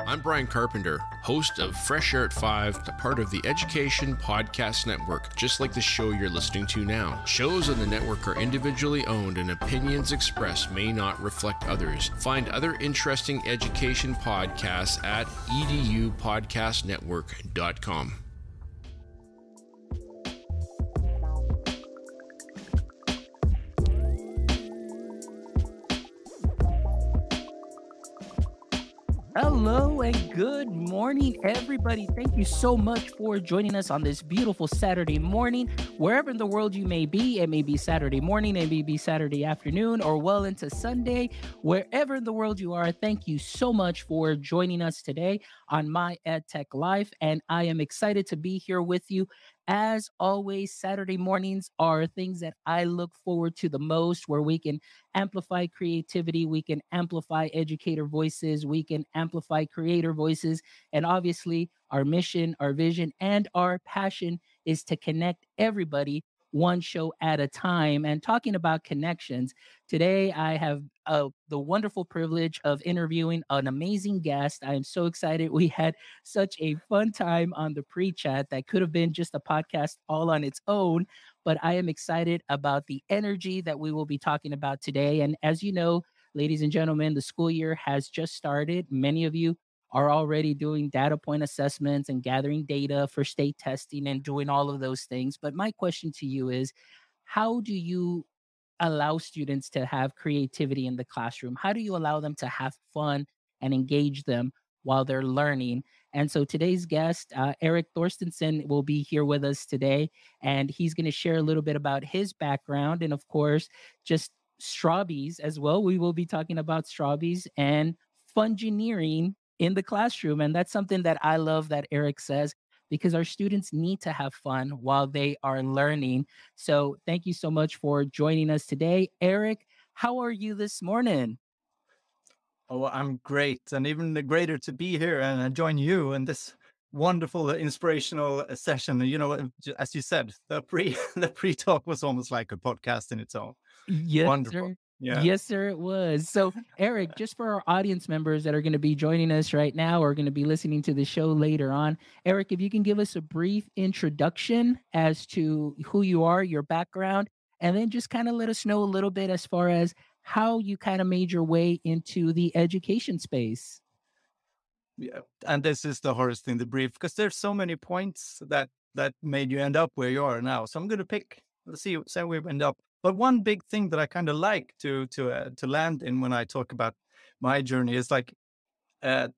I'm Brian Carpenter, host of Fresh Air at 5, a part of the Education Podcast Network, just like the show you're listening to now. Shows on the network are individually owned and opinions expressed may not reflect others. Find other interesting education podcasts at edupodcastnetwork.com. Hello and good morning, everybody. Thank you so much for joining us on this beautiful Saturday morning. Wherever in the world you may be, it may be Saturday morning, it may be Saturday afternoon, or well into Sunday. Wherever in the world you are, thank you so much for joining us today on My EdTech Life. And I am excited to be here with you. As always, Saturday mornings are things that I look forward to the most, where we can amplify creativity, we can amplify educator voices, we can amplify creator voices. And obviously, our mission, our vision, and our passion is to connect everybody one show at a time. And talking about connections, today I have the wonderful privilege of interviewing an amazing guest. I am so excited. We had such a fun time on the pre-chat that could have been just a podcast all on its own, but I am excited about the energy that we will be talking about today. And as you know, ladies and gentlemen, the school year has just started. Many of you are already doing data point assessments and gathering data for state testing and doing all of those things. But my question to you is, how do you allow students to have creativity in the classroom? How do you allow them to have fun and engage them while they're learning? And so today's guest, Eric Thorstensen, will be here with us today, and he's going to share a little bit about his background and, of course, just Strawbees as well. We will be talking about Strawbees and Fungineering in the classroom. And that's something that I love that Eric says, because our students need to have fun while they are learning. So thank you so much for joining us today. Eric, how are you this morning? Oh, I'm great. And even greater to be here and join you in this wonderful, inspirational session. You know, as you said, the pre-talk was almost like a podcast in its own. Yes, Wonderful. sir. Yeah. Yes, sir, it was. So, Eric, just for our audience members that are going to be joining us right now or going to be listening to the show later on, Eric, if you can give us a brief introduction as to who you are, your background, and then just kind of let us know a little bit as far as how you kind of made your way into the education space. Yeah. And this is the hardest thing, the brief, because there's so many points that made you end up where you are now. So I'm going to pick, let's see where we end up. But one big thing that I kind of like to land in when I talk about my journey is like,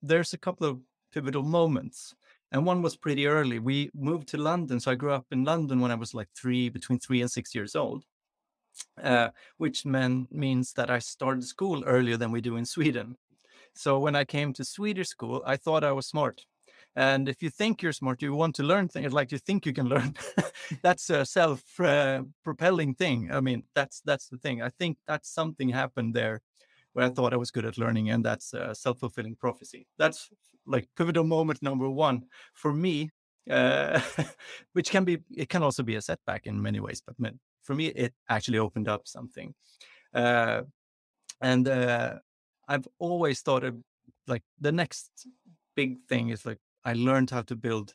there's a couple of pivotal moments. And one was pretty early. We moved to London. So I grew up in London when I was like between 3 and 6 years old, which means that I started school earlier than we do in Sweden. So when I came to Swedish school, I thought I was smart. And if you think you're smart, you want to learn things like you think you can learn. That's a self-propelling thing. I mean, that's the thing. I think that something happened there where I thought I was good at learning, and that's a self-fulfilling prophecy. That's like pivotal moment number one for me, which can also be a setback in many ways. But for me, it actually opened up something. And I've always thought of like the next big thing is like I learned how to build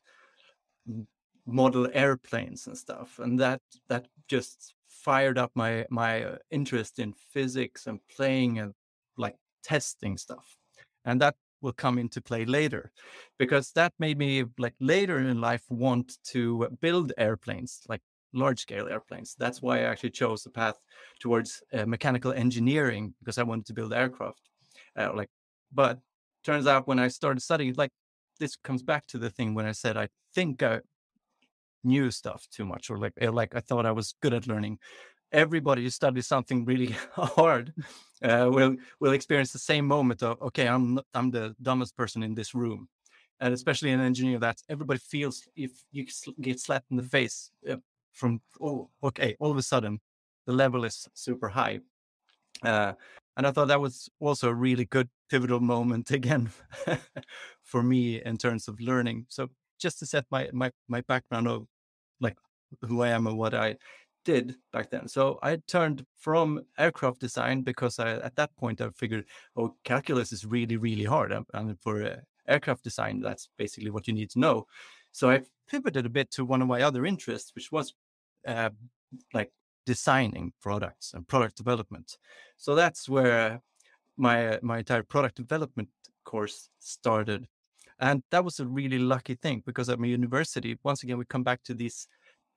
model airplanes and stuff, and that just fired up my interest in physics and playing and like testing stuff, and that will come into play later, because that made me like later in life want to build airplanes, like large scale airplanes. That's why I actually chose the path towards mechanical engineering, because I wanted to build aircraft. But turns out when I started studying, like this comes back to the thing when I said I think I knew stuff too much, or like I thought I was good at learning. Everybody who studies something really hard will experience the same moment of, okay, I'm the dumbest person in this room. And especially an engineer, that everybody feels if you get slapped in the face from, oh, okay, all of a sudden the level is super high. And I thought that was also a really good pivotal moment again for me in terms of learning. So just to set my background of like who I am and what I did back then. So I turned from aircraft design because at that point I figured, oh, calculus is really, really hard. And for aircraft design, that's basically what you need to know. So I pivoted a bit to one of my other interests, which was like designing products and product development. So that's where my entire product development course started. And that was a really lucky thing, because at my university, once again, we come back to these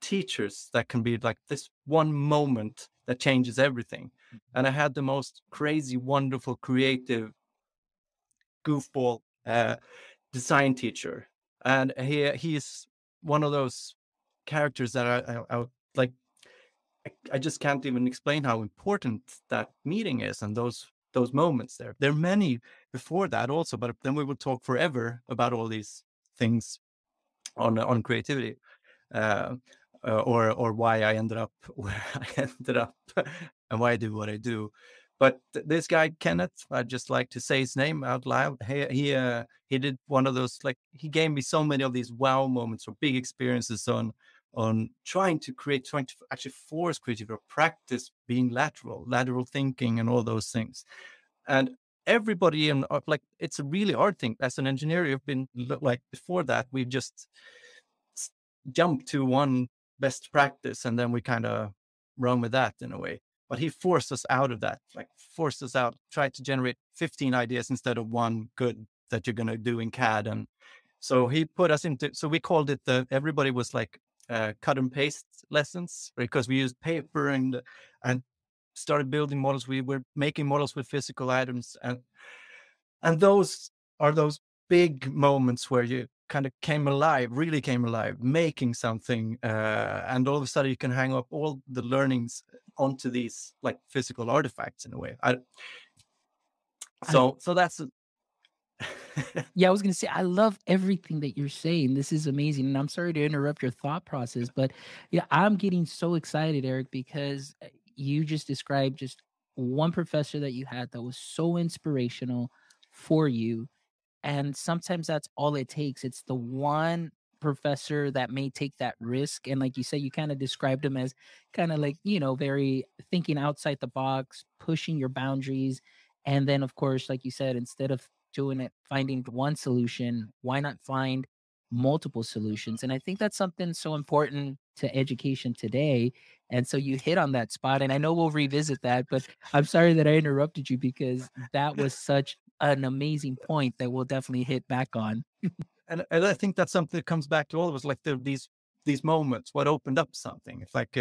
teachers that can be like this one moment that changes everything. And I had the most crazy, wonderful, creative, goofball design teacher. And he is one of those characters that I like. I just can't even explain how important that meeting is, and those moments there. There are many before that also, but then we would talk forever about all these things on creativity, uh, or why I ended up where I ended up, and why I do what I do. But this guy Kenneth, I'd just like to say his name out loud. He did one of those, like, he gave me so many of these wow moments or big experiences on trying to actually force creativity or practice being lateral thinking and all those things. And everybody in like, it's a really hard thing. As an engineer, you've been like, before that, we just jumped to one best practice and then we kind of run with that in a way. But he forced us out of that, like forced us out, tried to generate 15 ideas instead of one good that you're going to do in CAD. And so he put us into, so we called it everybody was like cut and paste lessons, because we used paper and started building models. We were making models with physical items. And those are those big moments where you kind of really came alive, making something. And all of a sudden you can hang up all the learnings onto these like physical artifacts in a way. So that's Yeah, I was going to say, I love everything that you're saying. This is amazing. And I'm sorry to interrupt your thought process, but yeah, I'm getting so excited, Eric, because you just described just one professor that you had that was so inspirational for you. And sometimes that's all it takes. It's the one professor that may take that risk. And like you said, you kind of described him as kind of like, very thinking outside the box, pushing your boundaries. And then, of course, like you said, instead of finding one solution, why not find multiple solutions? And I think that's something so important to education today. And so you hit on that spot. And I know we'll revisit that, but I'm sorry that I interrupted you, because that was such an amazing point that we'll definitely hit back on. and I think that's something that comes back to all of us, like these moments, what opened up something. It's like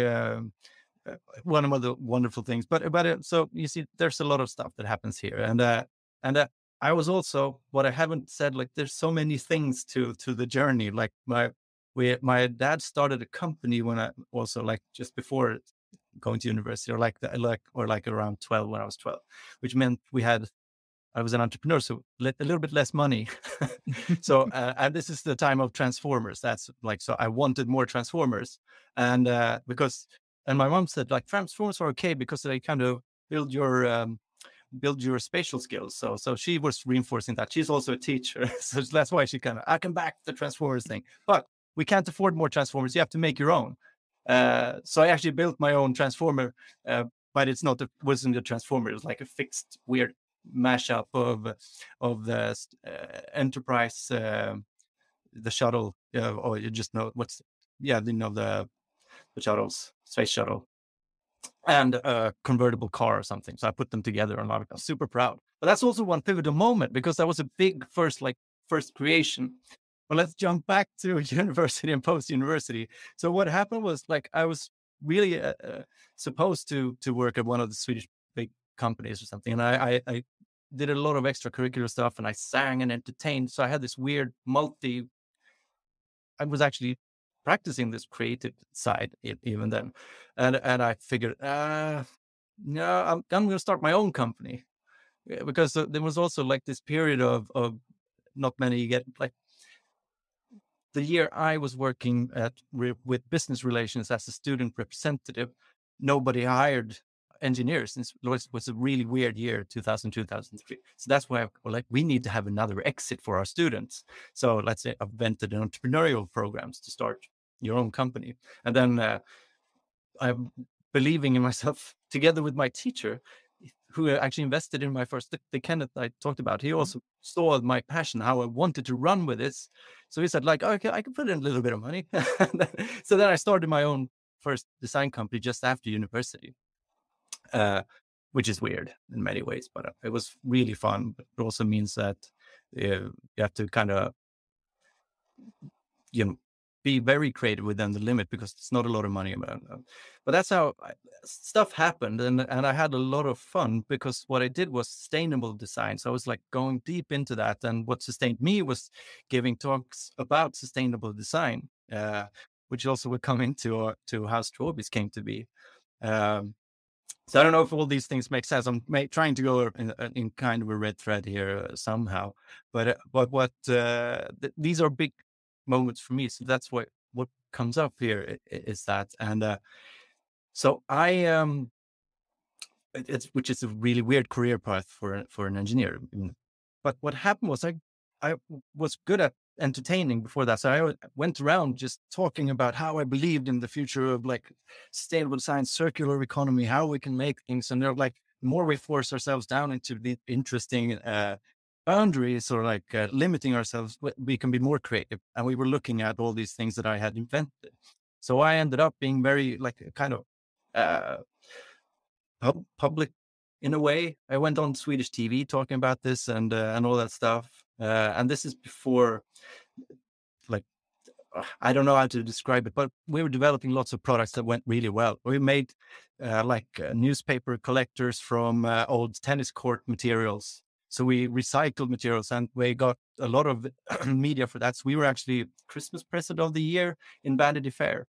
one of the wonderful things. But so you see, there's a lot of stuff that happens here, and I was also, what I haven't said, like there's so many things to the journey. Like my dad started a company when I also, like, just before going to university, or like around 12, when I was 12, which meant I was an entrepreneur, so a little bit less money. So, and this is the time of Transformers. That's like, so I wanted more Transformers. And and my mom said, like, Transformers are okay because they kind of build your spatial skills. So she was reinforcing that. She's also a teacher. So that's why she I can back the Transformers thing, but we can't afford more Transformers. You have to make your own. So I actually built my own Transformer, but wasn't a Transformer. It was like a fixed weird mashup of the Enterprise, the shuttle, or you just know the shuttles, space shuttle, and a convertible car or something. So I put them together, and I'm super proud. But that's also one pivotal moment, because that was a big first creation. But let's jump back to university and post-university. So what happened was, like, I was really supposed to work at one of the Swedish big companies or something. And I did a lot of extracurricular stuff, and I sang and entertained. So I had this weird I was actually practicing this creative side even then. And I figured, no, I'm going to start my own company, because there was also like this period of not many get, like, the year I was working with business relations as a student representative, nobody hired engineers. It was a really weird year, 2000, 2003. So that's why we need to have another exit for our students. So let's say I've invented entrepreneurial programs to start your own company. And then I'm believing in myself together with my teacher. who actually invested in my first, the Kenneth I talked about, he also saw my passion, how I wanted to run with this. So he said like, okay, I can put in a little bit of money. So then I started my own first design company just after university, which is weird in many ways, but it was really fun. But it also means that you have to kind of, be very creative within the limit, because it's not a lot of money. But that's how stuff happened. And I had a lot of fun, because what I did was sustainable design. So I was like going deep into that. And what sustained me was giving talks about sustainable design, which also would come into to how Strawbees came to be. So I don't know if all these things make sense. I'm trying to go in kind of a red thread here somehow. But what these are big moments for me. So that's what comes up here is that. And so I which is a really weird career path for an engineer. But what happened was I was good at entertaining before that. So I went around just talking about how I believed in the future of like sustainable science, circular economy, how we can make things. And they're like, the more we force ourselves down into the interesting boundaries, or like limiting ourselves, we can be more creative. And we were looking at all these things that I had invented. So I ended up being very like kind of public in a way. I went on Swedish TV talking about this and all that stuff. And this is before, like, I don't know how to describe it, but we were developing lots of products that went really well. We made newspaper collectors from old tennis court materials. So we recycled materials, and we got a lot of media for that. So we were actually Christmas present of the year in Vanity Fair.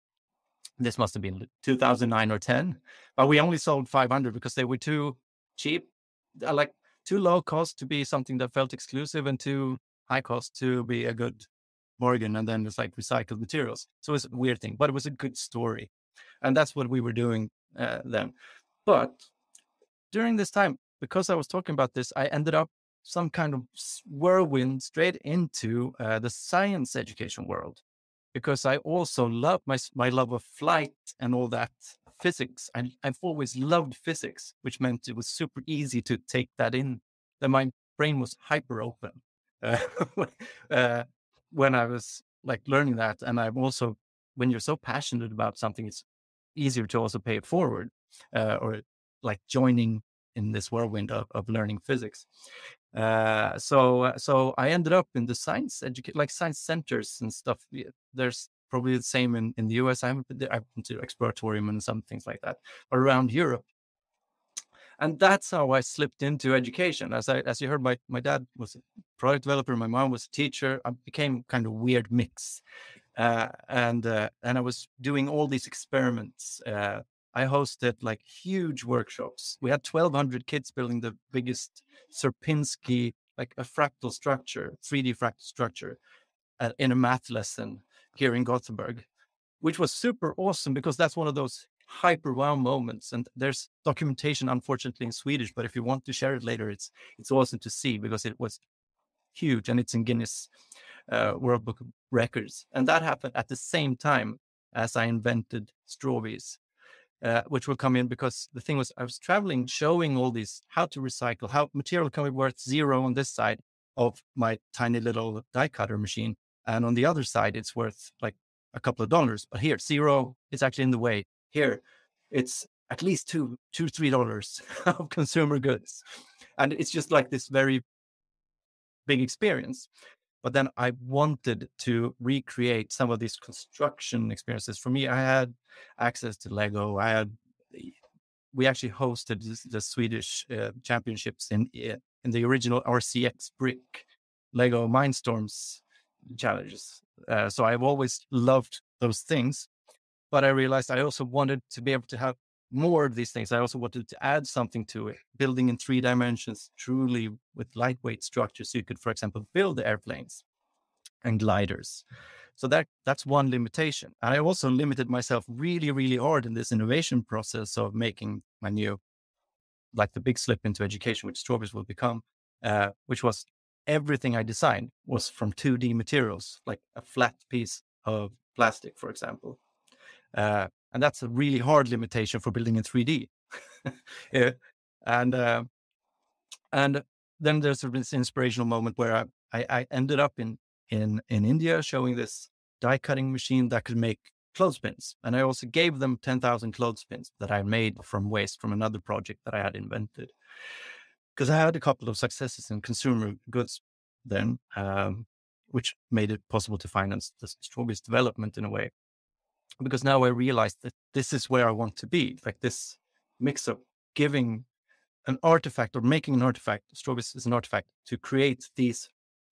This must have been 2009 or 10, but we only sold 500 because they were too cheap, like too low cost to be something that felt exclusive, and too high cost to be a good bargain. And then it's like recycled materials. So it's a weird thing, but it was a good story. And that's what we were doing then. But during this time, because I was talking about this, I ended up some kind of whirlwind straight into the science education world, because I also love my love of flight and all that physics. I've always loved physics, which meant it was super easy to take that in. That my brain was hyper open when I was like learning that. And I'm also, when you're so passionate about something, it's easier to also pay it forward, or like joining in this whirlwind of learning physics. So I ended up in the science like science centers and stuff. There's probably the same in the US. I've been to Exploratorium and some things like that around Europe. And that's how I slipped into education. As you heard, my dad was a product developer, my mom was a teacher. I became kind of weird mix. And I was doing all these experiments. I hosted like huge workshops. We had 1,200 kids building the biggest Sierpinski, like a fractal structure, 3D fractal structure, in a math lesson here in Gothenburg, which was super awesome, because that's one of those hyper wow moments. And there's documentation, unfortunately, in Swedish, but if you want to share it later, it's awesome to see, because it was huge, and it's in Guinness World Book of Records. And that happened at the same time as I invented Strawbees. Which will come in, because the thing was, I was traveling, showing all these, how to recycle, how material can be worth zero on this side of my tiny little die cutter machine. And on the other side, it's worth like a couple of dollars. But here, zero, it's actually in the way. Here, it's at least $2-3 of consumer goods. And it's just like this very big experience. But then I wanted to recreate some of these construction experiences. For me, I had access to Lego. We actually hosted the Swedish championships in the original RCX brick Lego Mindstorms challenges. So I've always loved those things. But I realized I also wanted to be able to have more of these things. I also wanted to add something to it, building in 3 dimensions, truly with lightweight structures. So you could, for example, build airplanes and gliders. So that's one limitation. And I also limited myself really, really hard in this innovation process of making my new, like the big slip into education, which Strawbees will become, which was everything I designed was from 2D materials, like a flat piece of plastic, for example. And that's a really hard limitation for building in 3D. And and then there's this inspirational moment where I ended up in India showing this die cutting machine that could make clothespins. And I also gave them 10,000 clothespins that I made from waste from another project that I had invented. Because I had a couple of successes in consumer goods then, which made it possible to finance the Strawbees development in a way. Because now I realized that this is where I want to be, like this mix of giving an artifact or making an artifact. Strawbees is an artifact to create these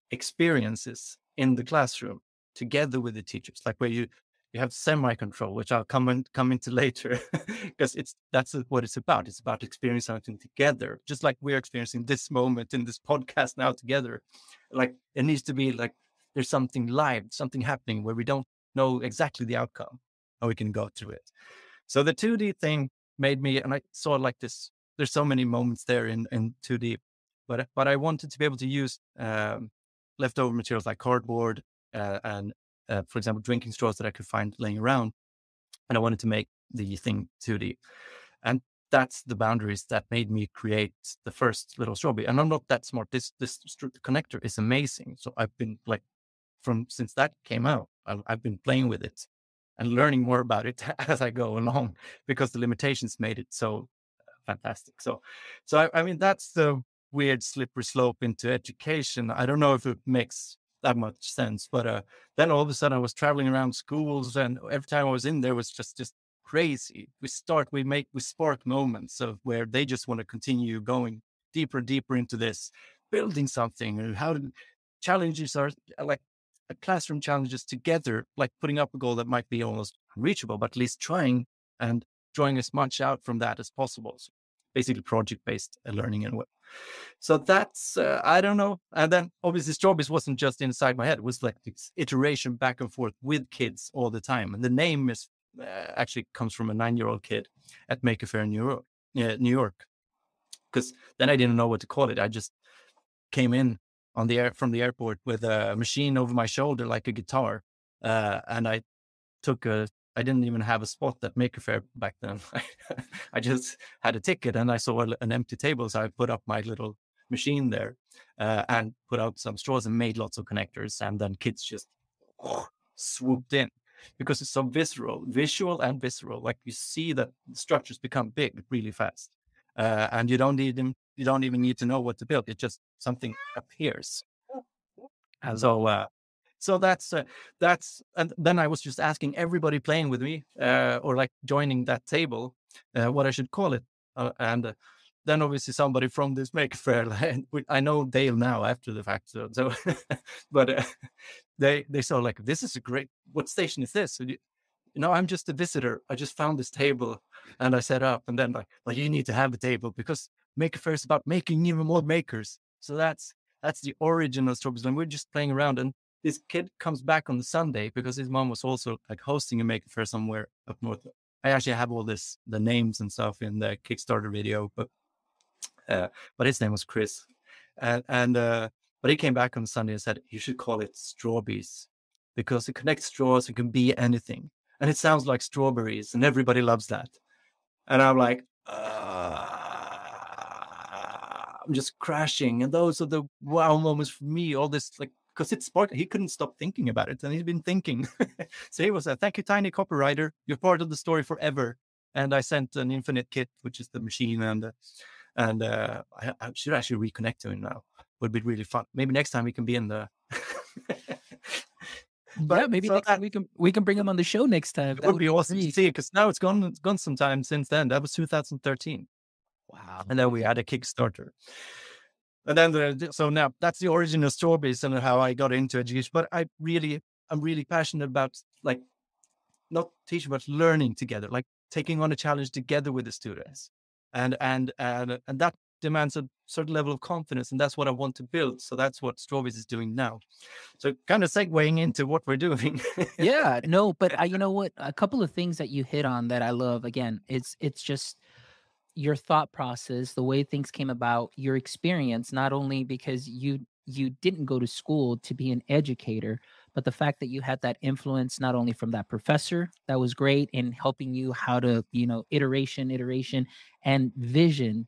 experiences in the classroom together with the teachers, like where you have semi-control, which I'll come into later, because that's what it's about. It's about experiencing something together, just like we're experiencing this moment in this podcast now together. Like it needs to be like there's something live, something happening where we don't know exactly the outcome, and we can go through it. So the 2D thing made me, and I saw like this. There's so many moments there in 2D, but I wanted to be able to use leftover materials like cardboard and, for example, drinking straws that I could find laying around, and I wanted to make the thing 2D, and that's the boundaries that made me create the first little strawberry. And I'm not that smart. This connector is amazing. So I've been like, since that came out, I've been playing with it and learning more about it as I go along, because the limitations made it so fantastic. So I mean, that's the weird slippery slope into education. I don't know if it makes that much sense, but then all of a sudden I was traveling around schools, and every time I was in there was just crazy. We spark moments of where they just want to continue going deeper and deeper into this, building something, and how challenges are like classroom challenges together, like putting up a goal that might be almost unreachable, but at least trying and drawing as much out from that as possible. So basically project-based learning and what. So that's, I don't know. And then obviously Strawbees wasn't just inside my head. It was like this iteration back and forth with kids all the time. And the name is actually comes from a 9-year-old kid at Maker Faire in New York. Because then I didn't know what to call it. I just came in from the airport with a machine over my shoulder, like a guitar. And I didn't even have a spot at Maker Faire back then. I just had a ticket, and I saw an empty table. So I put up my little machine there and put out some straws and made lots of connectors. And then kids just swooped in, because it's so visual and visceral. Like you see that the structures become big really fast. And you don't even need to know what to build. It just something appears. And so that's, and then I was just asking everybody playing with me, or like joining that table, what I should call it. And then obviously somebody from this Maker Faire, I know Dale now after the fact. So but they saw like, this is a great, what station is this? I'm just a visitor. I just found this table and I set up, and then like you need to have a table because Maker Faire is about making even more makers. So that's the origin of Strawbees. And we're just playing around, and this kid comes back on the Sunday because his mom was also like hosting a Maker Faire somewhere up north. I actually have all the names and stuff in the Kickstarter video, but his name was Chris, but he came back on Sunday and said, you should call it Strawbees because it connects straws. It can be anything. And it sounds like strawberries, and everybody loves that. And I'm like, I'm just crashing. And those are the wow moments for me. All this, like, because it sparked. He couldn't stop thinking about it, and he's been thinking. So he was thank you, Tiny Copywriter. You're part of the story forever. And I sent an Infinite Kit, which is the machine, and I should actually reconnect to him now. Would be really fun. Maybe next time he can be in the. But yeah, maybe next time we can bring him on the show next time. That would be awesome to see, because now it's gone some time since then. That was 2013. Wow. And then we had a Kickstarter. And then so now that's the origin of Strawbees and how I got into education. But I'm really passionate about like not teaching, but learning together, like taking on a challenge together with the students. And that demands a certain level of confidence, and that's what I want to build. So that's what Strawbees is doing now. So kind of segueing into what we're doing. Yeah, no, but you know what? A couple of things that you hit on that I love. Again, it's just your thought process, the way things came about, your experience, not only because you you didn't go to school to be an educator, but the fact that you had that influence not only from that professor that was great in helping you how to, iteration and vision,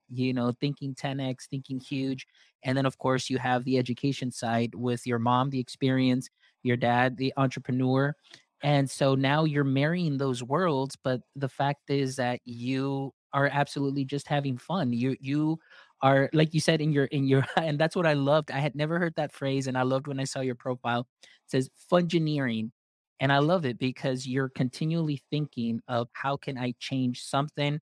thinking 10x, thinking huge. And then of course you have the education side with your mom, the experience, your dad, the entrepreneur. And so now you're marrying those worlds, but the fact is that you are absolutely just having fun. You are, like you said, in your and that's what I loved. I had never heard that phrase, and I loved when I saw your profile. It says fungineering. And I love it because you're continually thinking of how can I change something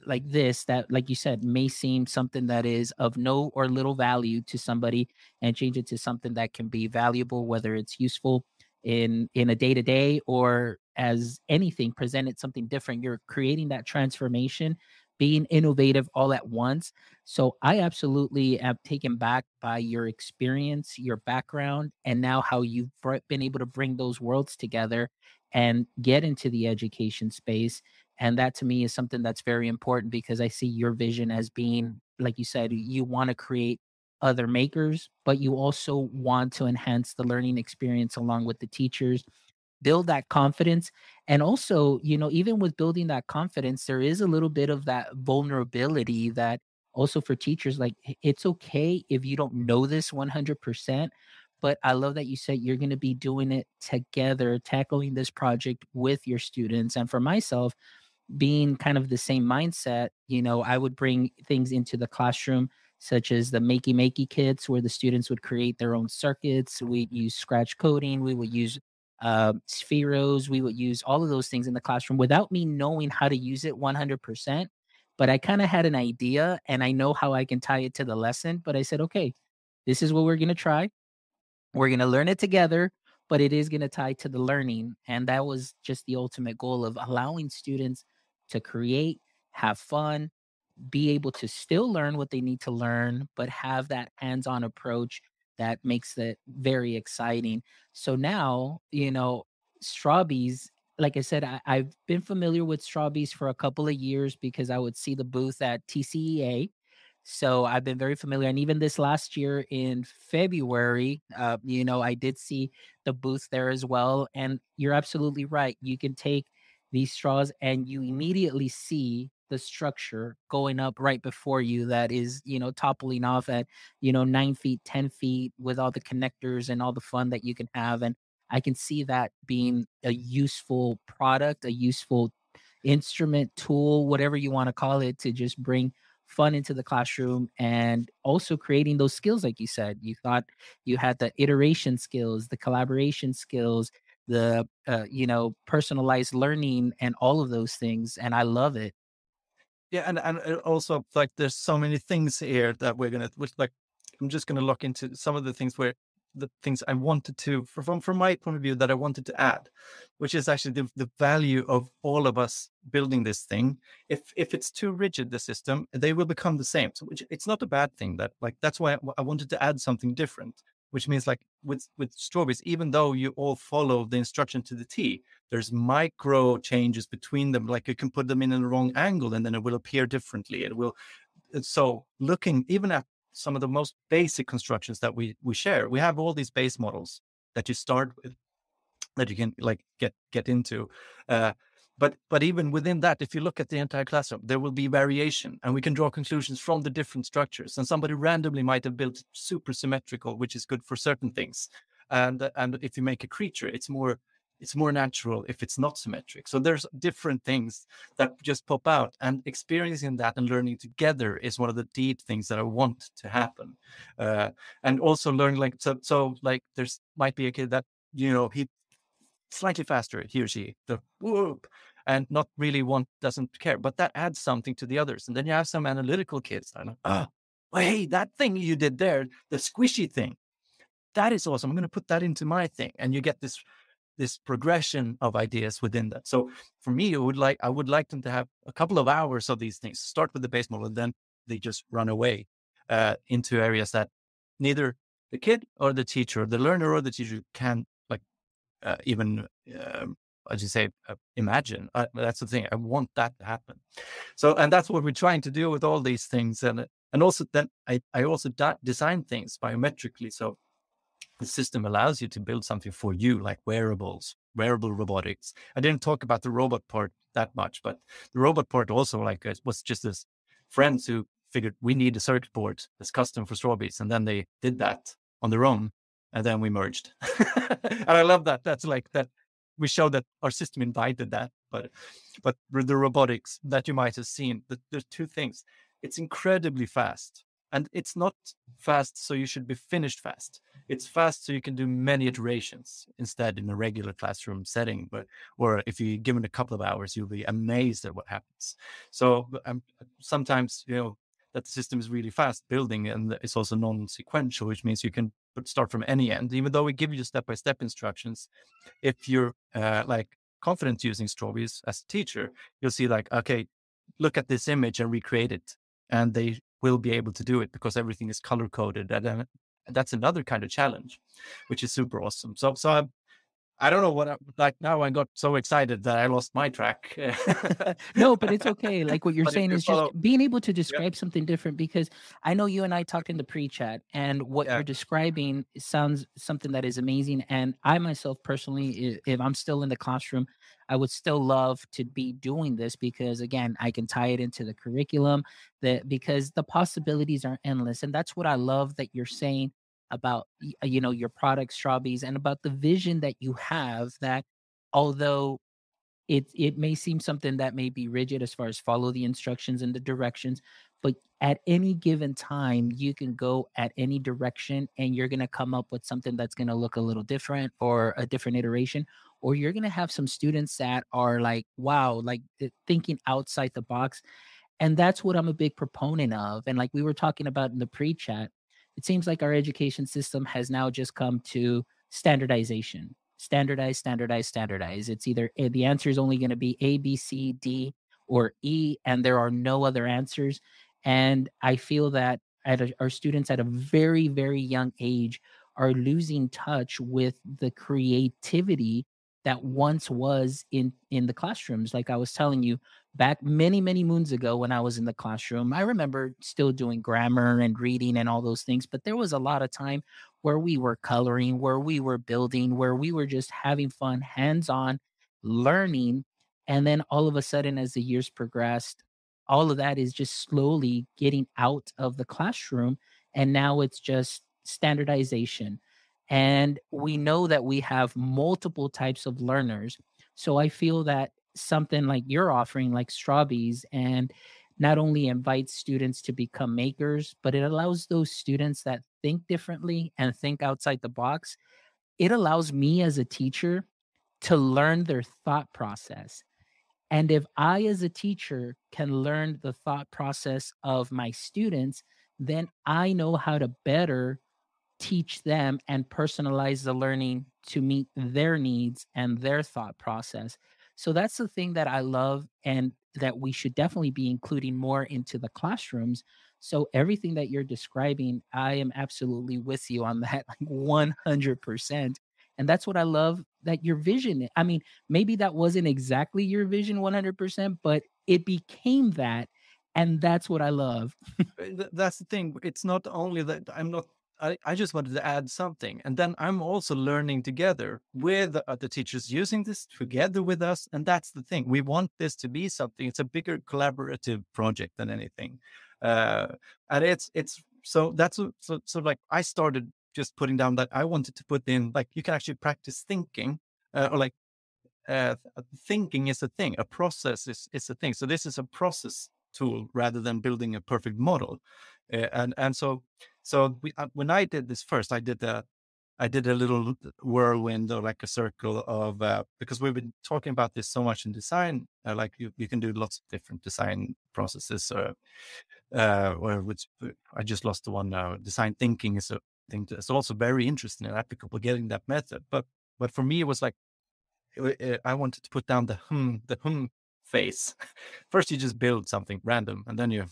like this that, like you said, may seem something that is of no or little value to somebody, and change it to something that can be valuable, whether it's useful in a day to day or as anything presented something different. You're creating that transformation, being innovative all at once. So I absolutely am taken back by your experience, your background, and now how you've been able to bring those worlds together and get into the education space. And that to me is something that's very important because I see your vision as being, like you said, you want to create other makers, but you also want to enhance the learning experience along with the teachers, build that confidence. And also, even with building that confidence, there is a little bit of that vulnerability that also for teachers, like it's okay if you don't know this 100%. But I love that you said you're going to be doing it together, tackling this project with your students. And for myself, being kind of the same mindset, I would bring things into the classroom, such as the makey kits, where the students would create their own circuits. We'd use scratch coding. We would use spheros. We would use all of those things in the classroom without me knowing how to use it 100%. But I kind of had an idea and I know how I can tie it to the lesson. But I said, okay, this is what we're going to try. We're going to learn it together, but it is going to tie to the learning. And that was just the ultimate goal of allowing students to create, have fun, be able to still learn what they need to learn, but have that hands on approach that makes it very exciting. So now, Strawbees, like I said, I've been familiar with Strawbees for a couple of years because I would see the booth at TCEA. So I've been very familiar. And even this last year in February, I did see the booth there as well. And you're absolutely right. You can take these straws and you immediately see the structure going up right before you that is, toppling off at, 9 feet, 10 feet with all the connectors and all the fun that you can have. And I can see that being a useful product, a useful instrument, tool, whatever you want to call it, to just bring fun into the classroom and also creating those skills. Like you said, you thought you had the iteration skills, the collaboration skills, the personalized learning and all of those things, and I love it. Yeah, and also like there's so many things here that which like I'm just gonna look into some of the things where the things I wanted to from my point of view that I wanted to add, which is actually the value of all of us building this thing. If it's too rigid, the system, they will become the same. So which it's not a bad thing. That like that's why I wanted to add something different. Which means like with Strawbees, even though you all follow the instruction to the T, there's micro changes between them. Like you can put them in the wrong angle and then it will appear differently. It will. So looking even at some of the most basic constructions that we share, we have all these base models that you start with that you can like get into. But even within that, if you look at the entire classroom, there will be variation and we can draw conclusions from the different structures. And somebody randomly might have built super symmetrical, which is good for certain things. And if you make a creature, it's more natural if it's not symmetric. So there's different things that just pop out, and experiencing that and learning together is one of the deep things that I want to happen. And also learning like, so like there's might be a kid that, he slightly faster, he or she, the whoop, and not really doesn't care, but that adds something to the others. And then you have some analytical kids that are, well, hey, that thing you did there, the squishy thing, that is awesome. I'm going to put that into my thing. And you get this progression of ideas within that. So for me, I would like them to have a couple of hours of these things, start with the base model, and then they just run away into areas that neither the kid or the teacher, the learner or the teacher can even, as you say, imagine. That's the thing. I want that to happen. So, and that's what we're trying to do with all these things. And And also then I also design things biometrically. So the system allows you to build something for you, like wearable robotics. I didn't talk about the robot part that much, but the robot part also was just this friends who figured we need a circuit board that's custom for Strawbees. And then they did that on their own. And then we merged. And I love that. That's like that. We showed that our system invited that, but with the robotics that you might have seen, there's two things. It's incredibly fast, and it's not fast so you should be finished fast. It's fast so you can do many iterations instead in a regular classroom setting. Or if you give it a couple of hours, you'll be amazed at what happens. So sometimes, that the system is really fast building, and it's also non-sequential, which means you can start from any end. Even though we give you step-by-step instructions, if you're confident using Strawbees as a teacher, you'll see okay, look at this image and recreate it. And they will be able to do it because everything is color coded. And that's another kind of challenge, which is super awesome. So I don't know what now I got so excited that I lost my track. No, but it's okay. Like what you're But if saying you is follow- just being able to describe something different, because I know you and I talked in the pre-chat, and what Yeah. you're describing sounds something that is amazing. And I myself personally, if I'm still in the classroom, I would still love to be doing this, because again, I can tie it into the curriculum, because the possibilities are endless. And that's what I love that you're saying about your product Strawbees, and about the vision that you have, that although it may seem something that may be rigid as far as follow the instructions and the directions, but at any given time you can go at any direction and you're going to come up with something that's going to look a little different, or a different iteration, or you're going to have some students that are like, wow, like thinking outside the box. And that's what I'm a big proponent of. And like we were talking about in the pre-chat, it seems like our education system has now just come to standardization. Standardize, standardize, standardize. It's either the answer is only going to be A, B, C, D, or E, and there are no other answers. And I feel that our students at a very, very young age are losing touch with the creativity that once was in the classrooms. Like I was telling you, back many, many moons ago when I was in the classroom, I remember still doing grammar and reading and all those things, but there was a lot of time where we were coloring, where we were building, where we were just having fun, hands-on learning. And then all of a sudden, as the years progressed, all of that is just slowly getting out of the classroom. And now it's just standardization. And we know that we have multiple types of learners. So I feel that something like you're offering, like Strawbees, and not only invites students to become makers, but it allows those students that think differently and think outside the box. It allows me as a teacher to learn their thought process. And if I, as a teacher, can learn the thought process of my students, then I know how to better teach them and personalize the learning to meet their needs and their thought process. So that's the thing that I love, and that we should definitely be including more into the classrooms. So everything that you're describing, I am absolutely with you on that, like 100%. And that's what I love, that your vision, I mean, maybe that wasn't exactly your vision 100%, but it became that. And that's what I love. That's the thing. It's not only that I just wanted to add something. And then I'm also learning together with the teachers using this together with us. And that's the thing. We want this to be something. It's a bigger collaborative project than anything. And it's so that's so like I started just putting down that I wanted to put in, like, you can actually practice thinking, or like thinking is a thing, a process is a thing. So this is a process tool rather than building a perfect model. And so when I did this first, I did a little whirlwind, or like a circle of, because we've been talking about this so much in design, like you can do lots of different design processes, or which I just lost the one now. Design thinking is a thing that's also very interesting and applicable, getting that method. But for me, it was like, I wanted to put down the phase. First, you just build something random, and then you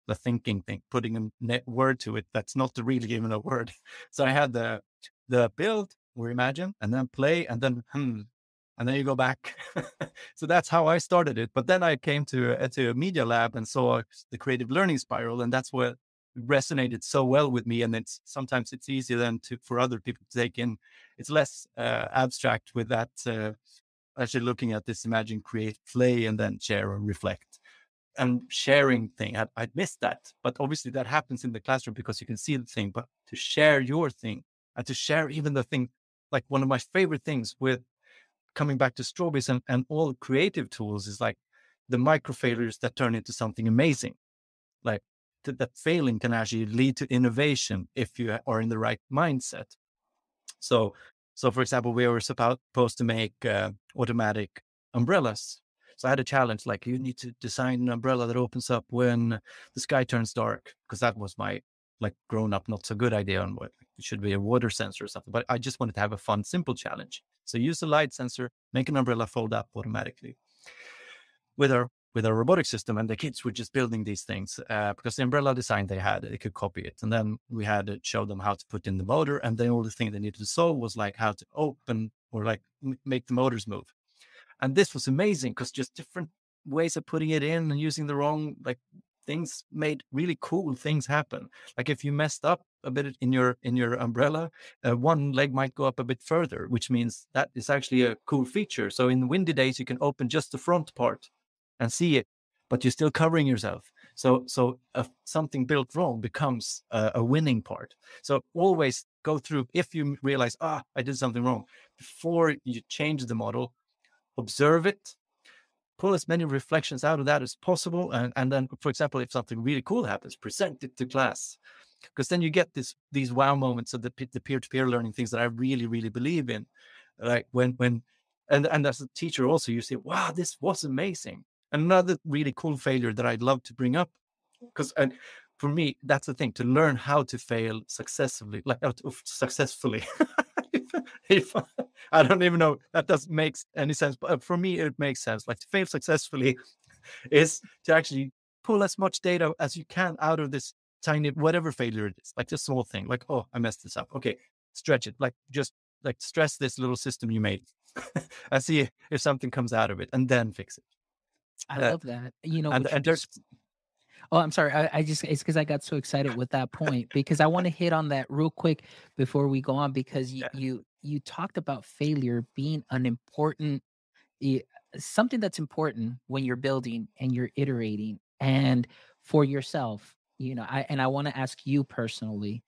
the thinking thing, putting a word to it that's not really even a word. So I had the build or imagine, and then play, and then and then you go back. So that's how I started it. But then I came to a media lab and saw the creative learning spiral, and that's resonated so well with me, and sometimes it's easier than for other people to take in. It's less abstract with that. Actually looking at this, imagine, create, play, and then share and reflect. And sharing thing, I'd missed that. But obviously that happens in the classroom because you can see the thing. But to share your thing and to share even the thing, like one of my favorite things with coming back to Strawbees and all creative tools is like the micro failures that turn into something amazing. Like that failing can actually lead to innovation if you are in the right mindset. So for example, we were supposed to make automatic umbrellas. So I had a challenge, like you need to design an umbrella that opens up when the sky turns dark, because that was my like grown up, not so good idea on what it should be, a water sensor or something. But I just wanted to have a fun, simple challenge. So use a light sensor, make an umbrella fold up automatically with our robotic system. And the kids were just building these things because the umbrella design they had, they could copy it. And then we had to show them how to put in the motor. And then all the thing they needed to solve was like how to open or like make the motors move. And this was amazing because just different ways of putting it in and using the wrong like things made really cool things happen. Like if you messed up a bit in your umbrella, one leg might go up a bit further, which means that is actually a cool feature. So in windy days, you can open just the front part and see it, but you're still covering yourself. So something built wrong becomes a winning part. So always go through, if you realize, I did something wrong, before you change the model, observe it, pull as many reflections out of that as possible. And then, for example, if something really cool happens, present it to class. Because then you get these wow moments of the peer-to-peer learning things that I really, really believe in. Like and as a teacher also, you say, wow, this was amazing. Another really cool failure that I'd love to bring up, because for me, that's the thing, to learn how to fail successfully, successfully. If I don't even know, that doesn't make any sense, but for me, it makes sense. Like to fail successfully is to actually pull as much data as you can out of this tiny, whatever failure it is, like this small thing, like, oh, I messed this up. Okay, stretch it, like just like stress this little system you made and see if something comes out of it and then fix it. I love that. You know, and there's oh, I'm sorry. I just, it's because I got so excited with that point, because I want to hit on that real quick before we go on, because you talked about failure being an important, something that's important when you're building and you're iterating and for yourself. You know, I want to ask you personally,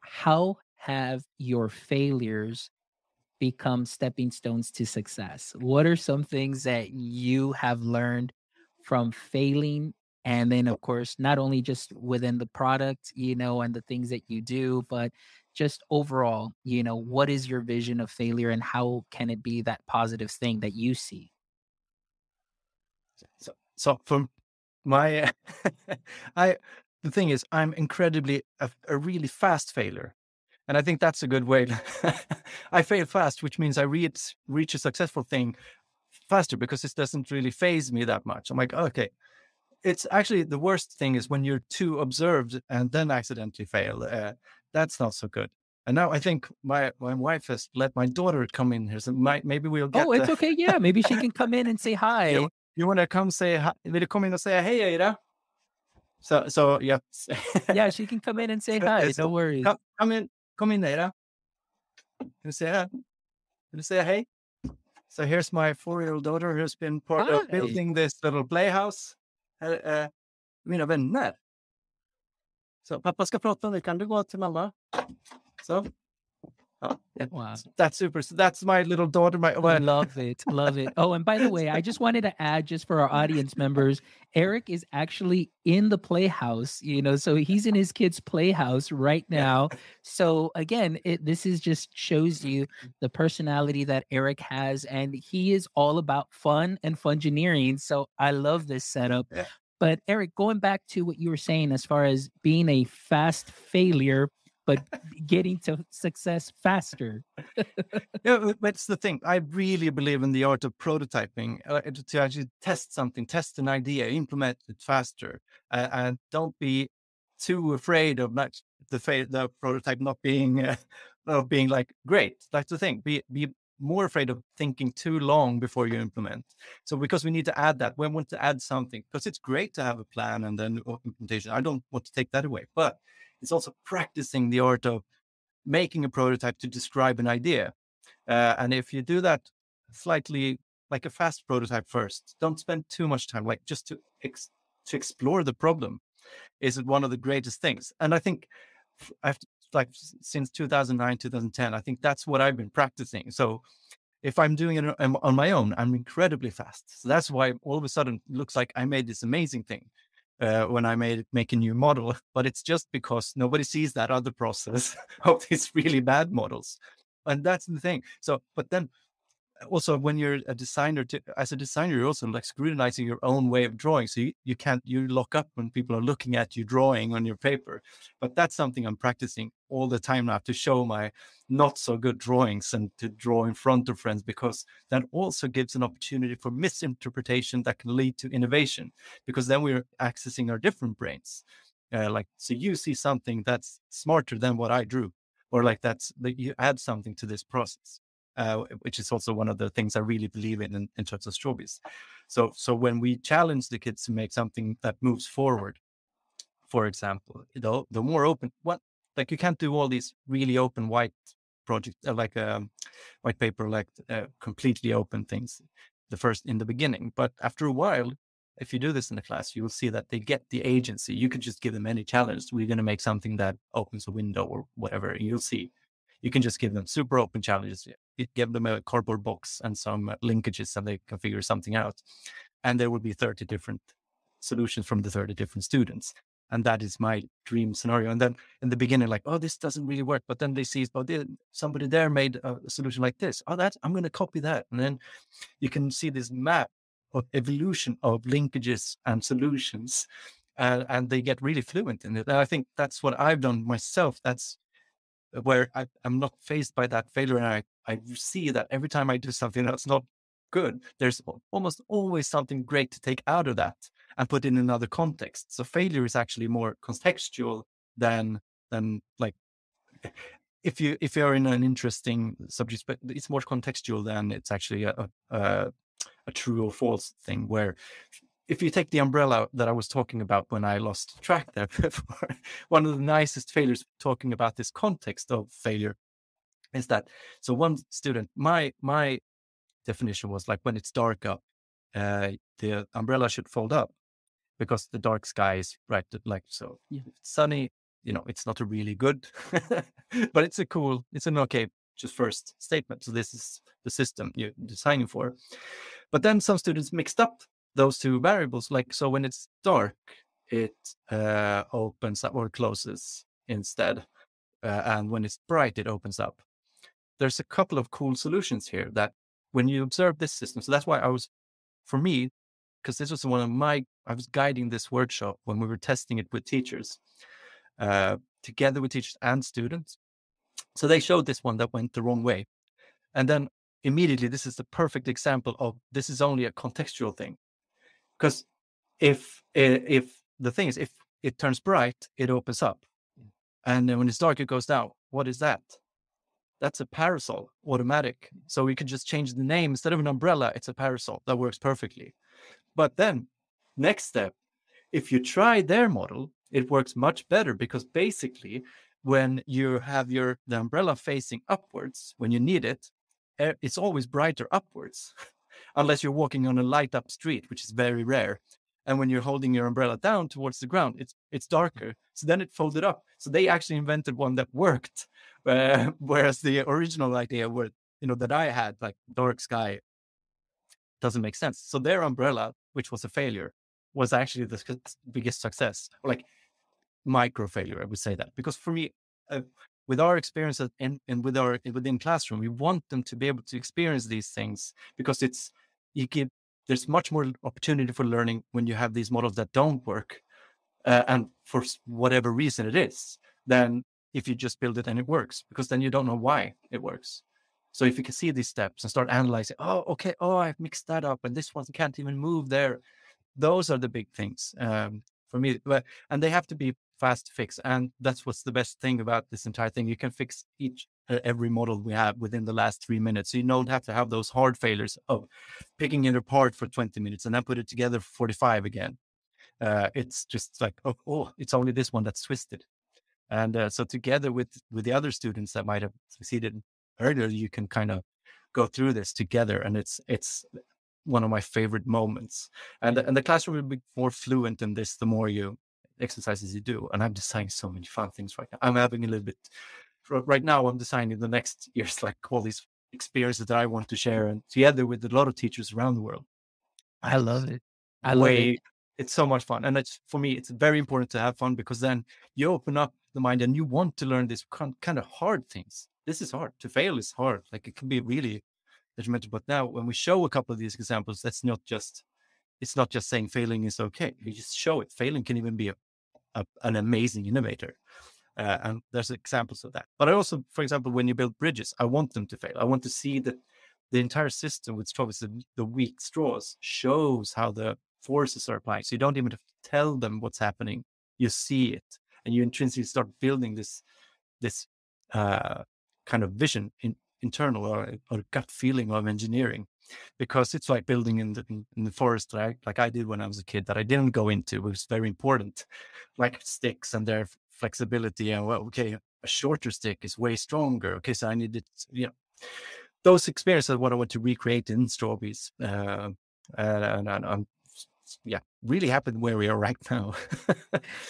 how have your failures become stepping stones to success? What are some things that you have learned from failing? And then, of course, not only just within the product, you know, and the things that you do, but just overall, you know, what is your vision of failure and how can it be that positive thing that you see? So from my, the thing is, I'm incredibly a really fast failure. And I think that's a good way. I fail fast, which means I reach a successful thing faster because it doesn't really phase me that much. I'm like, okay, it's actually the worst thing is when you're too observed and then accidentally fail. That's not so good. And now I think my wife has let my daughter come in here. So maybe we'll get. Oh, it's okay. Yeah, maybe she can come in and say hi. You want to come say hi? Will you come in and say, hey, Ada? So yeah. Yeah, she can come in and say hi. No worries. Come in, Ada. You say hi. You say hey. So here's my 4-year-old daughter who's been part of building this little playhouse. Mina vänner. Så pappa ska prata om det. Kan du gå till mamma? So. Oh, yeah. Wow. That's super. So that's my little daughter. Love it. Love it. Oh, and by the way, I just wanted to add, just for our audience members, Eric is actually in the playhouse, you know, so he's in his kid's playhouse right now. Yeah. So again, this is just shows you the personality that Eric has, and he is all about fun and fungineering. So I love this setup. Yeah. But Eric, going back to what you were saying, as far as being a fast failure, but getting to success faster. Yeah, that's the thing. I really believe in the art of prototyping, to actually test something, test an idea, implement it faster, and don't be too afraid of the prototype not being like great. That's the thing. Be more afraid of thinking too long before you implement. So because we need to add that, we want to add something, because it's great to have a plan and then implementation. I don't want to take that away, but it's also practicing the art of making a prototype to describe an idea. And if you do that slightly, like a fast prototype first, don't spend too much time, like just to explore the problem is one of the greatest things. And I think I've like since 2009, 2010, I think that's what I've been practicing. So if I'm doing it on my own, I'm incredibly fast. So that's why all of a sudden it looks like I made this amazing thing when I make a new model. But it's just because nobody sees that other process of these really bad models. And that's the thing. So, but then also when you're a designer, as a designer, you're also like scrutinizing your own way of drawing. So you lock up when people are looking at you drawing on your paper. But that's something I'm practicing all the time now, to show my not so good drawings and to draw in front of friends, because that also gives an opportunity for misinterpretation that can lead to innovation, because then we're accessing our different brains. So you see something that's smarter than what I drew, or like that you add something to this process. Which is also one of the things I really believe in terms of Strawbees. So when we challenge the kids to make something that moves forward, for example, the more open, like you can't do all these really open white projects, like white paper, like completely open things in the beginning. But after a while, if you do this in the class, you will see that they get the agency. You could just give them any challenge. We're going to make something that opens a window or whatever. And you'll see. You can just give them super open challenges. You give them a cardboard box and some linkages, and they can figure something out. And there will be 30 different solutions from the 30 different students. And that is my dream scenario. And then in the beginning, like, oh, this doesn't really work. But then they see, somebody there made a solution like this. Oh, I'm going to copy that. And then you can see this map of evolution of linkages and solutions. And they get really fluent in it. And I think that's what I've done myself. That's where I'm not faced by that failure. And I see that every time I do something that's not good, there's almost always something great to take out of that and put in another context. So failure is actually more contextual than like, if you're in an interesting subject, but it's more contextual than it's actually a true or false thing. Where if you take the umbrella that I was talking about when I lost track there before, one of the nicest failures talking about this context of failure is that, so one student, my definition was like, when it's dark up, the umbrella should fold up, because the dark sky is right, like, so if it's sunny, it's not a really good, but it's an okay, just first statement. So this is the system you're designing for. But then some students mixed up those two variables. Like, so when it's dark, it opens up or closes instead. And when it's bright, it opens up. There's a couple of cool solutions here that when you observe this system, so that's why for me, because this was I was guiding this workshop when we were testing it with teachers, together with teachers and students. So they showed this one that went the wrong way. And then immediately, this is the perfect example of this is only a contextual thing. Because if the thing is, if it turns bright, it opens up. And then when it's dark, it goes down. What is that? That's a parasol, automatic. So we could just change the name. Instead of an umbrella, it's a parasol. That works perfectly. But then, next step, if you try their model, it works much better, because basically, when you have the umbrella facing upwards, when you need it, it's always brighter upwards, unless you're walking on a light up street, which is very rare. And when you're holding your umbrella down towards the ground, it's darker. So then it folded up. So they actually invented one that worked, whereas the original idea that I had, like dark sky, doesn't make sense. So their umbrella, which was a failure, was actually the biggest success, or like micro failure, I would say that. Because for me, with our experiences and within classroom, we want them to be able to experience these things, because there's much more opportunity for learning when you have these models that don't work, and for whatever reason it is, than if you just build it and it works, because then you don't know why it works. So if you can see these steps and start analyzing, I've mixed that up, and this one can't even move there. Those are the big things for me. And they have to be fast fix. And that's what's the best thing about this entire thing. You can fix each every model we have within the last 3 minutes. So you don't have to have those hard failures of picking it apart for 20 minutes and then put it together for 45 again. It's just like, it's only this one that's twisted. And so together with the other students that might have succeeded earlier, you can kind of go through this together. And it's one of my favorite moments. And the classroom will be more fluent in this the more exercises you do. And I'm designing so many fun things right now. I'm having a little bit right now. I'm designing the next year's, like, all these experiences that I want to share, and together with a lot of teachers around the world. I love it. I love it. It's so much fun. And for me, it's very important to have fun, because then you open up the mind and you want to learn these kind of hard things. This is hard. To fail is hard. Like, it can be really detrimental. But now when we show a couple of these examples, it's not just saying failing is okay. You just show it. Failing can even be an amazing innovator. And there's examples of that. But I also, for example, when you build bridges, I want them to fail. I want to see that the entire system with Strawbees, the weak straws, shows how the forces are applying. So you don't even have to tell them what's happening. You see it, and you intrinsically start building this kind of vision, internal or gut feeling of engineering, because it's like building in the forest, like I did when I was a kid, that I didn't go into. It was very important, like sticks and their flexibility. And a shorter stick is way stronger. Okay, so I needed, those experiences are what I want to recreate in Strawbees. And I'm really happy where we are right now.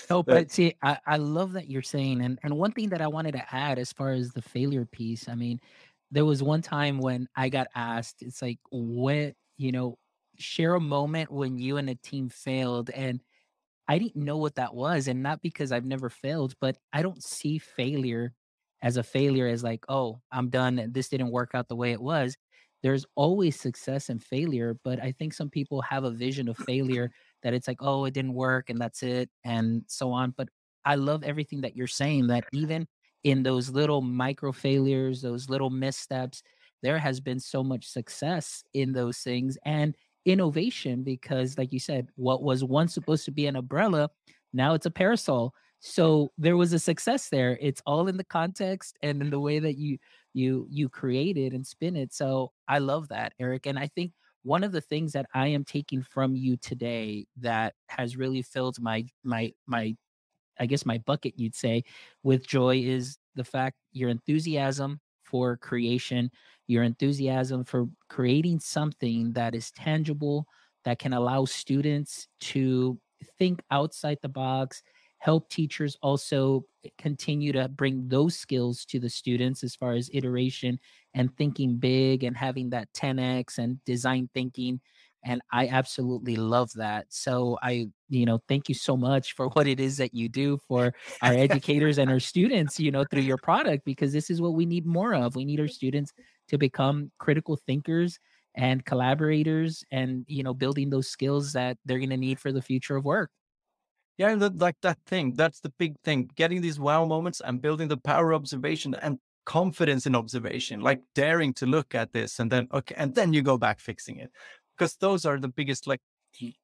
No, but see, I love that you're saying, and one thing that I wanted to add as far as the failure piece, I mean, there was one time when I got asked, it's like, what, share a moment when you and a team failed, and I didn't know what that was, and not because I've never failed, but I don't see failure as like, "Oh, I'm done, and this didn't work out the way it was." There's always success and failure, but I think some people have a vision of failure that it's like, "Oh, it didn't work and that's it," and so on. But I love everything that you're saying, that even in those little micro failures, those little missteps, there has been so much success in those things, and innovation, because like you said, what was once supposed to be an umbrella, now it's a parasol. So there was a success there. It's all in the context and in the way that you create it and spin it. So I love that, Eric. And I think one of the things that I am taking from you today that has really filled my I guess my bucket, you'd say, with joy, is the fact your enthusiasm for creation, your enthusiasm for creating something that is tangible, that can allow students to think outside the box, help teachers also continue to bring those skills to the students as far as iteration and thinking big and having that 10x and design thinking. And I absolutely love that. So thank you so much for what it is that you do for our educators and our students, through your product, because this is what we need more of. We need our students to become critical thinkers and collaborators, and, building those skills that they're going to need for the future of work. Yeah, like that thing. That's the big thing. Getting these wow moments and building the power of observation and confidence in observation, like daring to look at this and then you go back fixing it. Because those are the biggest, like,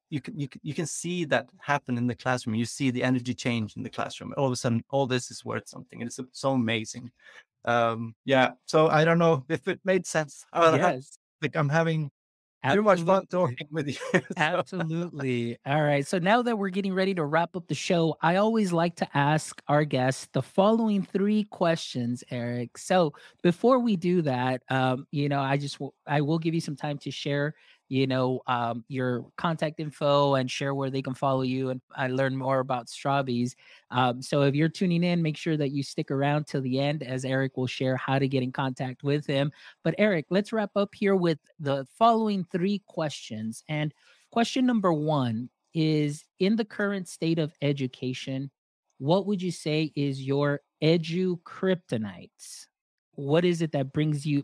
you can see that happen in the classroom. You see the energy change in the classroom. All of a sudden, all this is worth something. And it's so amazing. So I don't know if it made sense. Yes. I'm having too much fun talking with you. Absolutely. All right. So now that we're getting ready to wrap up the show, I always like to ask our guests the following 3 questions, Eric. So before we do that, I will give you some time to share, your contact info and share where they can follow you and learn more about Strawbees. So if you're tuning in, make sure that you stick around till the end, as Eric will share how to get in contact with him. But Eric, let's wrap up here with the following 3 questions. And question number 1 is, in the current state of education, what would you say is your edu kryptonite? What is it that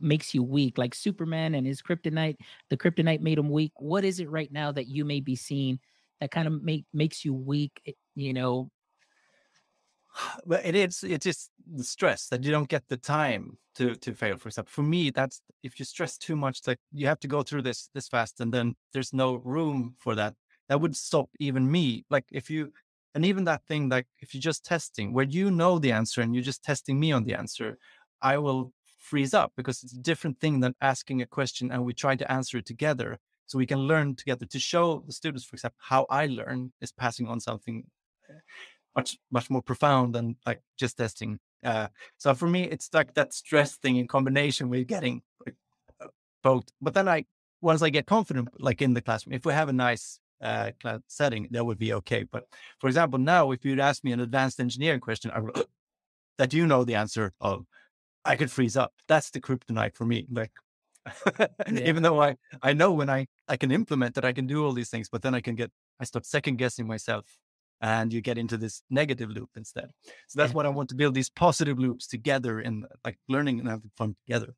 makes you weak? Like Superman and his kryptonite, the kryptonite made him weak. What is it right now that you may be seeing that kind of makes you weak? Well, it's just the stress that you don't get the time to fail. For example, for me, that's if you stress too much, that you have to go through this fast, and then there's no room for that. That would stop even me. Like and even that thing, like if you're just testing where you know the answer and you're just testing me on the answer, I will freeze up, because it's a different thing than asking a question and we try to answer it together. So we can learn together. To show the students, for example, how I learn is passing on something much more profound than like just testing. So for me, it's like that stress thing in combination with getting like both. But then once I get confident, like in the classroom, if we have a nice class setting, that would be okay. But for example, now if you'd ask me an advanced engineering question, that you know the answer of, I could freeze up. That's the kryptonite for me. Like, even though I know when I can implement that, I can do all these things, but then I start second guessing myself, and you get into this negative loop instead. So that's what I want to build, these positive loops together, in like learning and having fun together.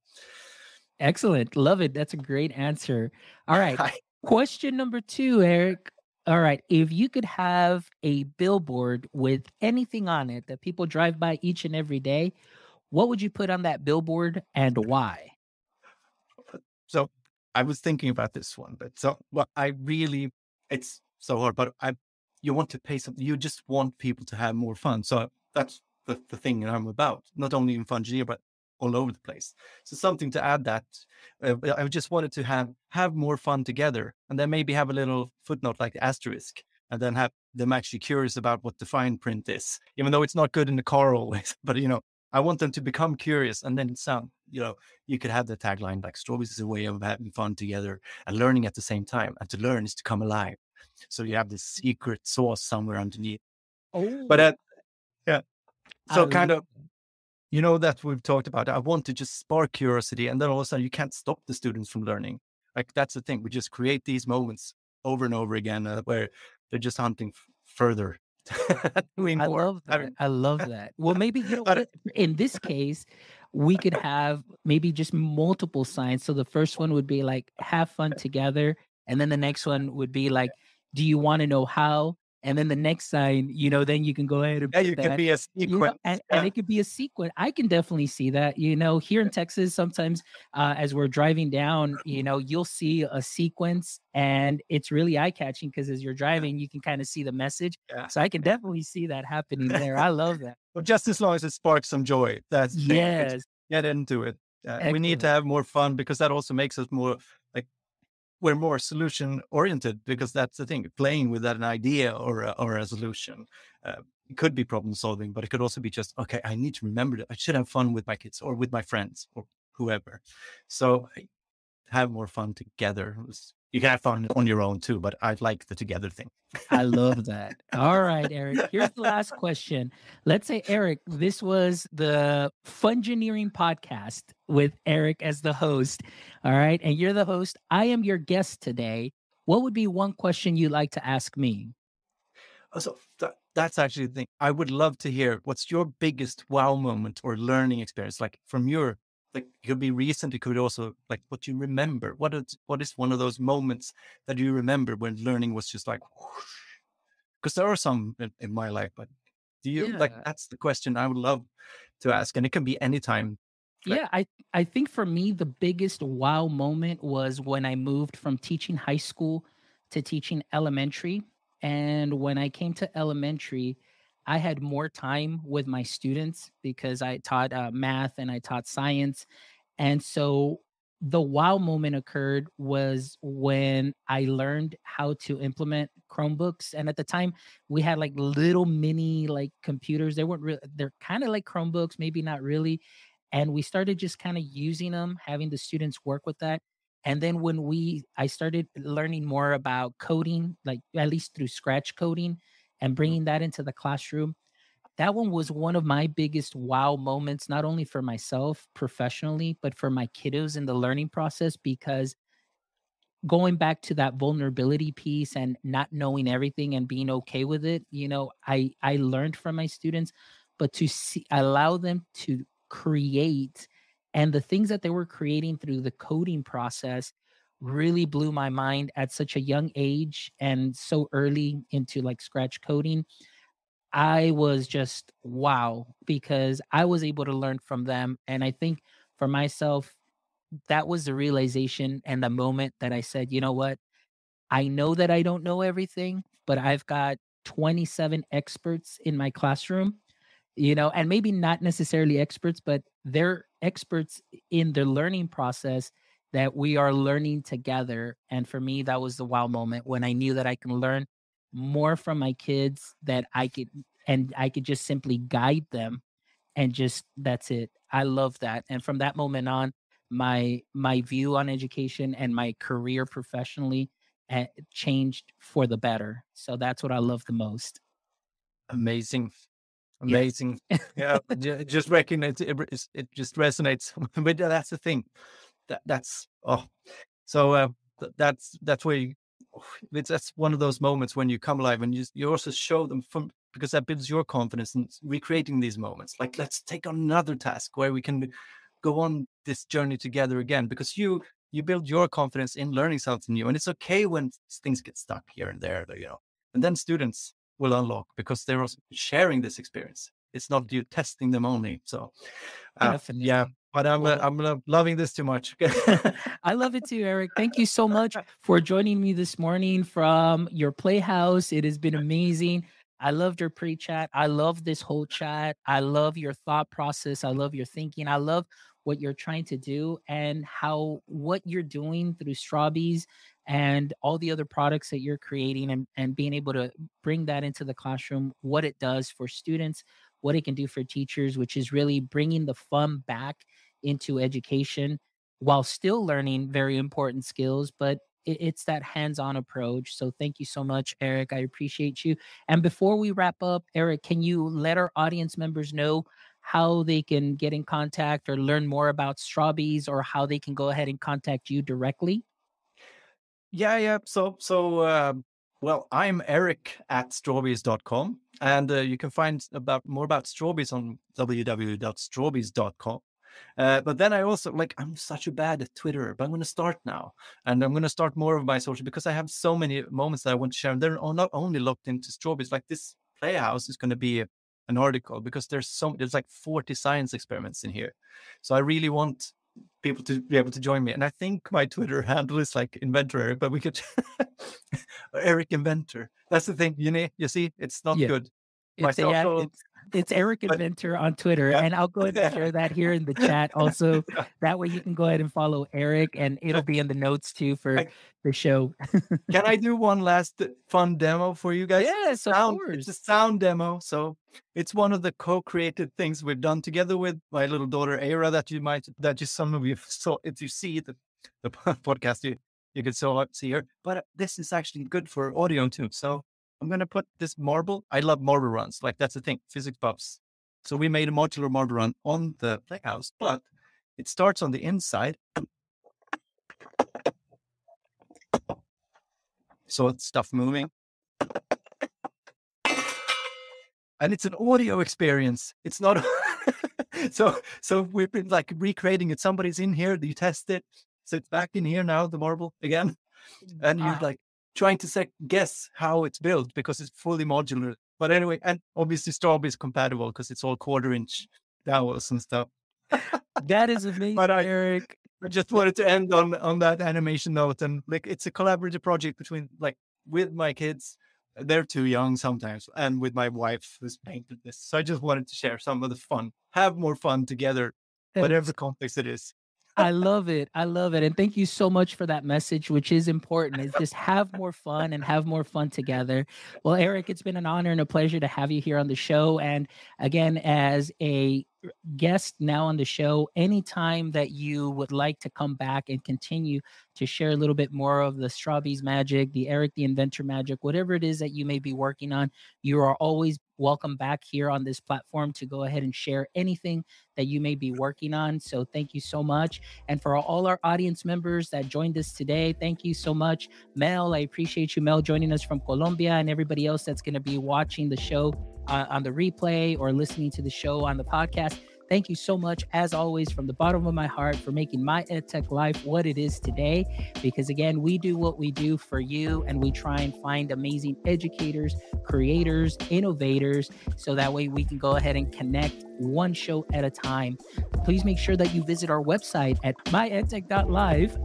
Excellent. Love it. That's a great answer. All right. Question number 2, Eric. All right. If you could have a billboard with anything on it that people drive by each and every day, what would you put on that billboard and why? So I was thinking about this one, but it's so hard, but you want to pay something. You just want people to have more fun. So that's the thing that I'm about, not only in Fungineer, but all over the place. So something to add that I just wanted to have more fun together, and then maybe have a little footnote like the asterisk, and then have them actually curious about what the fine print is, even though it's not good in the car always. But I want them to become curious, and then you could have the tagline like, Strawbees is a way of having fun together and learning at the same time. And to learn is to come alive. So you have this secret sauce somewhere underneath. Oh, But yeah. So kind of, that we've talked about, I want to just spark curiosity, and then all of a sudden you can't stop the students from learning. Like, that's the thing. We just create these moments over and over again where they're just hunting further. I love that. I love that. Well, maybe, in this case, we could have maybe just multiple signs. So the first one would be like, have fun together. And then the next one would be like, do you want to know how? And then the next sign, then you can go ahead and put that. Could be a sequence. And it could be a sequence. I can definitely see that. Here in Texas, sometimes as we're driving down, you'll see a sequence, and it's really eye-catching because as you're driving, you can kind of see the message. Yeah. So I can definitely see that happening there. I love that. Well, just as long as it sparks some joy. That's yes. Get into it. We need to have more fun, because that also makes us more like, we're more solution oriented, because that's the thing, playing with that an idea or a solution. It could be problem solving, but it could also be just, okay, I need to remember that I should have fun with my kids or with my friends or whoever. So have more fun together. You can have fun on your own too, but I like the together thing. I love that. All right, Eric, here's the last question. Let's say, Eric, this was the Fungineering podcast with Eric as the host. All right. And you're the host. I am your guest today. What would be one question you'd like to ask me? So that's actually the thing. I would love to hear, what's your biggest wow moment or learning experience, like from your, like, it could be recent, it could also like what you remember. What is one of those moments that you remember when learning was just like, because there are some in my life, but do you like, that's the question I would love to ask, and it can be anytime. Yeah, I think for me, the biggest wow moment was when I moved from teaching high school to teaching elementary. And when I came to elementary, I had more time with my students because I taught math and I taught science. And so the wow moment occurred was when I learned how to implement Chromebooks. And at the time, we had like little mini like computers. They weren't real, they're kind of like Chromebooks, maybe not really. And we started just kind of using them, having the students work with that. And then I started learning more about coding, like at least through Scratch coding, and bringing that into the classroom. That one was one of my biggest wow moments, not only for myself professionally, but for my kiddos in the learning process, because going back to that vulnerability piece and not knowing everything and being okay with it, I learned from my students, but to allow them to create, and the things that they were creating through the coding process really blew my mind at such a young age and so early into like Scratch coding. I was just wow, because I was able to learn from them. And I think for myself, that was the realization and the moment that I said, you know what? I know that I don't know everything, but I've got 27 experts in my classroom, and maybe not necessarily experts, but they're experts in the learning process, that we are learning together. And for me, that was the wow moment when I knew that I can learn more from my kids, that I could just simply guide them, and just that's it. I love that. And from that moment on, my view on education and my career professionally changed for the better. So that's what I love the most. Amazing. Yes. Amazing. Yeah, just recognize it just resonates. But that's the thing. That's so that's where that's one of those moments when you come alive, and you also show them, from because that builds your confidence in recreating these moments. Like, let's take on another task where we can go on this journey together again, because you build your confidence in learning something new, and it's okay when things get stuck here and there, and then students will unlock because they're also sharing this experience. It's not you testing them only. So Definitely. yeah, but I'm Well, loving this too much. I love it too, Eric. Thank you so much for joining me this morning from your playhouse. It has been amazing. I loved your pre-chat. I love this whole chat. I love your thought process. I love your thinking. I love what you're trying to do, and how what you're doing through Strawbees and all the other products that you're creating, and being able to bring that into the classroom, what it does for students, what it can do for teachers, which is really bringing the fun back into education while still learning very important skills. But it's that hands-on approach. So thank you so much, Eric. I appreciate you. And before we wrap up, Eric, can you let our audience members know how they can get in contact or learn more about Strawbees, or how they can go ahead and contact you directly? Yeah. Well, I'm Eric at strawbees.com, and you can find more about Strawbees on www.strawbees.com. But then I also, I'm such a bad Twitterer, but I'm going to start now, and I'm going to start more of my social, because I have so many moments that I want to share. And they're not only locked into Strawbees. Like, this Playhouse is going to be an article, because there's like 40 science experiments in here. So I really want people to be able to join me. And I think my Twitter handle is like Inventor Eric, but we could Eric Inventor. That's the thing. You see, it's not Yeah. good. My It's social, it's Eric but Inventor on Twitter, yeah. and I'll go ahead and share that here in the chat. Also, that way you can go ahead and follow Eric, and it'll be in the notes too for I- the show. Can I do one last fun demo for you guys? Yes, of It's a course. sound demo. So it's one of the co-created things we've done together with my little daughter, Era, some of you saw. If you see the podcast, you can see her. But this is actually good for audio too. So I'm going to put this marble. I love marble runs. Like, that's the thing, physics buffs. So we made a modular marble run on the Playhouse, but it starts on the inside. So it's stuff moving. And it's an audio experience. It's not. So we've been like recreating it. Somebody's in here. You test it. So it's back in here now, the marble again. And you're like trying to guess how it's built, because it's fully modular. But anyway, and obviously Strawbees is compatible because it's all 1/4-inch dowels and stuff. That is amazing, But Eric. I just wanted to end on that animation note. And it's a collaborative project between, with my kids. They're too young sometimes, and with my wife who's painted this. So I just wanted to share some of the fun, have more fun together, whatever context it is. I love it. I love it. And thank you so much for that message, which is important, is just have more fun and have more fun together. Well, Eric, it's been an honor and a pleasure to have you here on the show. And again, as a guest now on the show, anytime that you would like to come back and continue to share a little bit more of the Strawbees magic, the Eric the Inventor magic, whatever it is that you may be working on, you are always welcome back here on this platform to go ahead and share anything that you may be working on. So thank you so much. And for all our audience members that joined us today, thank you so much. Mel, I appreciate you, Mel, joining us from Colombia, and everybody else that's going to be watching the show on the replay or listening to the show on the podcast. Thank you so much, as always, from the bottom of my heart, for making my EdTech life what it is today. Because again, we do what we do for you, and we try and find amazing educators, creators, innovators, so that way we can go ahead and connect one show at a time. Please make sure that you visit our website at myedtech.live,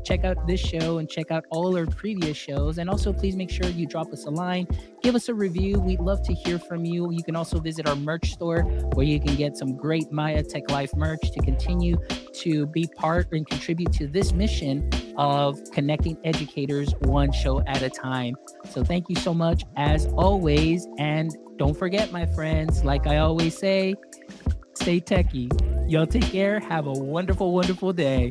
check out this show and check out all our previous shows. And also, please make sure you drop us a line, give us a review. We'd love to hear from you. You can also visit our merch store where you can get some great Maya Tech Life merch to continue to be part and contribute to this mission of connecting educators one show at a time. So thank you so much as always. And don't forget, my friends, like I always say, stay techie. Y'all take care. Have a wonderful, wonderful day.